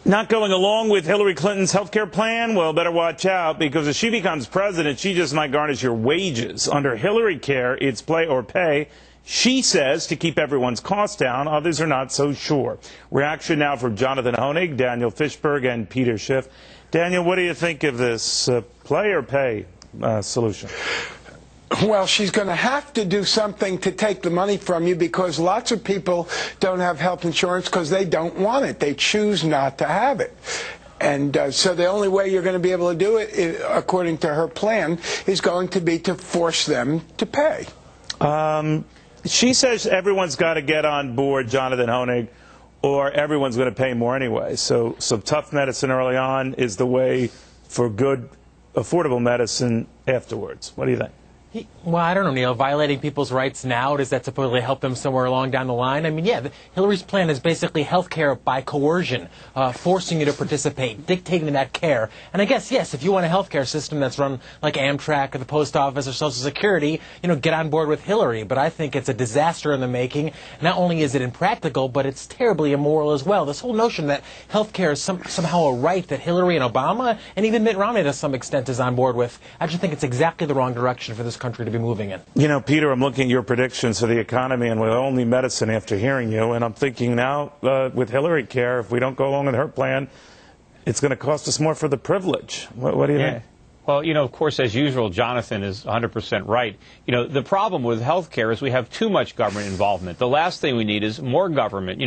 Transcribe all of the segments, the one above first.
Not going along with Hillary Clinton's health care plan? Well, better watch out, because if she becomes president, she just might garnish your wages. Under Hillary care, it's play or pay. She says to keep everyone's costs down. Others are not so sure. Reaction now from Jonathan Hoenig, Daniel Fishberg, and Peter Schiff. Daniel, what do you think of this play or pay solution? Well, she's going to have to do something to take the money from you, because lots of people don't have health insurance because they don't want it. They choose not to have it. And so the only way you're going to be able to do it, according to her plan, is going to be to force them to pay. She says everyone's got to get on board, Jonathan Hoenig, or everyone's going to pay more anyway. So tough medicine early on is the way for good, affordable medicine afterwards. What do you think? Well, I don't know, Neil. Violating people's rights now, does that supposedly help them somewhere along down the line? I mean, yeah, Hillary's plan is basically health care by coercion, forcing you to participate, dictating that care. And I guess, yes, if you want a health care system that's run like Amtrak or the post office or Social Security, get on board with Hillary. But I think it's a disaster in the making. Not only is it impractical, but it's terribly immoral as well. This whole notion that health care is somehow a right that Hillary and Obama and even Mitt Romney to some extent is on board with, I just think it's exactly the wrong direction for this country to be moving in. Peter, I'm looking at your predictions for the economy, and we'll only medicine after hearing you. And I'm thinking now, with Hillary care, if we don't go along with her plan, it's going to cost us more for the privilege. What do you think? Well, of course, as usual, Jonathan is 100% right. The problem with health care is we have too much government involvement. The last thing we need is more government.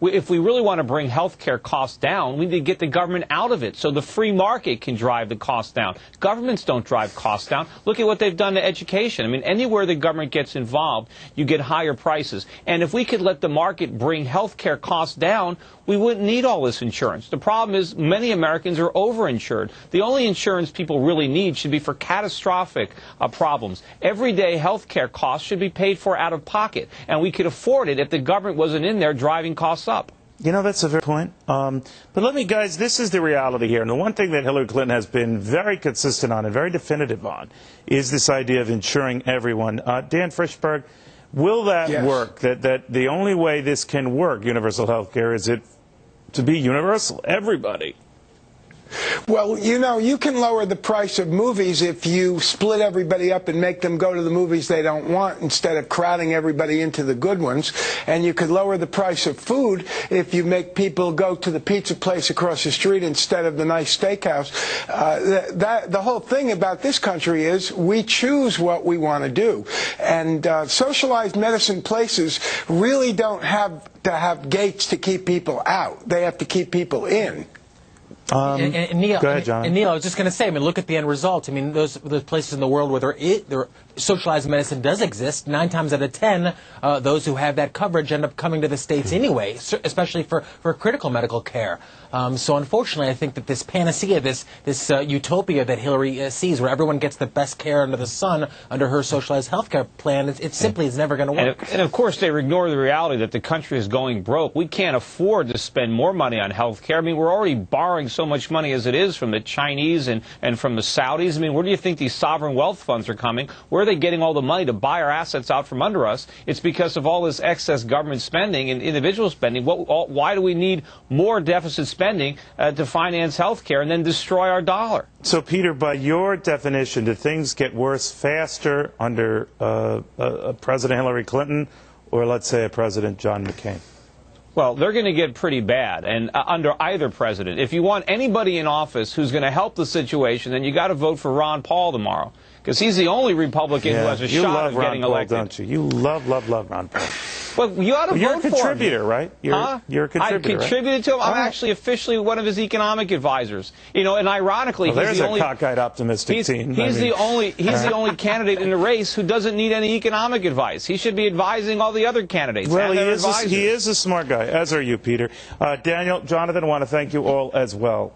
If we really want to bring health care costs down, we need to get the government out of it so the free market can drive the costs down. Governments don't drive costs down. Look at what they've done to education. I mean, anywhere the government gets involved, you get higher prices. And if we could let the market bring health care costs down, we wouldn't need all this insurance. The problem is many Americans are overinsured. The only insurance people really need should be for catastrophic problems. Everyday health care costs should be paid for out of pocket, and we could afford it if the government wasn't in there driving costs up. That's a fair point. But guys, this is the reality here. And the one thing that Hillary Clinton has been very consistent on and very definitive on is this idea of insuring everyone. Dan Frischberg, will that work? That the only way this can work, universal health care, is it to be universal, everybody? Well, you can lower the price of movies if you split everybody up and make them go to the movies they don't want instead of crowding everybody into the good ones. And you could lower the price of food if you make people go to the pizza place across the street instead of the nice steakhouse. The whole thing about this country is we choose what we want to do. And socialized medicine places really don't have to have gates to keep people out. They have to keep people in. Neil, go ahead, John. And Neil, I was just going to say, look at the end result. Those places in the world where socialized medicine does exist, 9 times out of 10, those who have that coverage end up coming to the States anyway, especially for critical medical care. So unfortunately, I think that this panacea, this utopia that Hillary sees, where everyone gets the best care under the sun under her socialized health care plan, it simply is never going to work. And of course, they ignore the reality that the country is going broke. We can't afford to spend more money on health care. We're already borrowing so much money as it is from the Chinese and from the Saudis. Where do you think these sovereign wealth funds are coming? Where are they getting all the money to buy our assets out from under us? It's because of all this excess government spending and individual spending. Why do we need more deficit spending to finance health care and then destroy our dollar? So, Peter, by your definition, do things get worse faster under President Hillary Clinton or, let's say, a President John McCain? Well, they're going to get pretty bad, and under either president. If you want anybody in office who's going to help the situation, then you got to vote for Ron Paul tomorrow, because he's the only Republican who has a shot of getting elected. You love Ron Paul, don't you? You love Ron Paul. Well, you ought to vote for him. You're a contributor, right? You're a contributor, I contributed to him. I'm actually officially one of his economic advisors. And ironically, he's the only cockeyed, optimistic team. He's the only candidate in the race who doesn't need any economic advice. He should be advising all the other candidates. Well, he is a smart guy, as are you, Peter. Daniel, Jonathan, I want to thank you all as well.